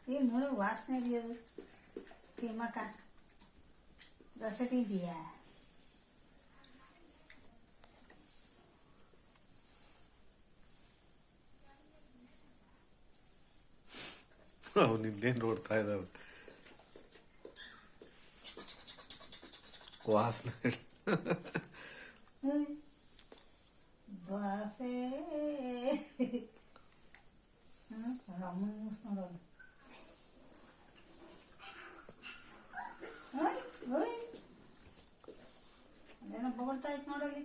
ಏನು ನೋಡು ವಾಸನೆ ಇದೆಯದು ತಿಮ್ಮಕ್ಕ ರಸ ತಿಂತೀಯಾ? ಅವ್ನು ನಿನ್ನೇನು ನೋಡ್ತಾ ಇದ್ದಾವೆ ವಾಸನೆ. ದೋಸೆ ಅಮ್ಮನ ಮೂಸ್ ನೋಡೋದು. ಅದೇನೋ ಬೊಗಳ್ತಾ ಇತ್ತು ನೋಡಲ್ಲಿ.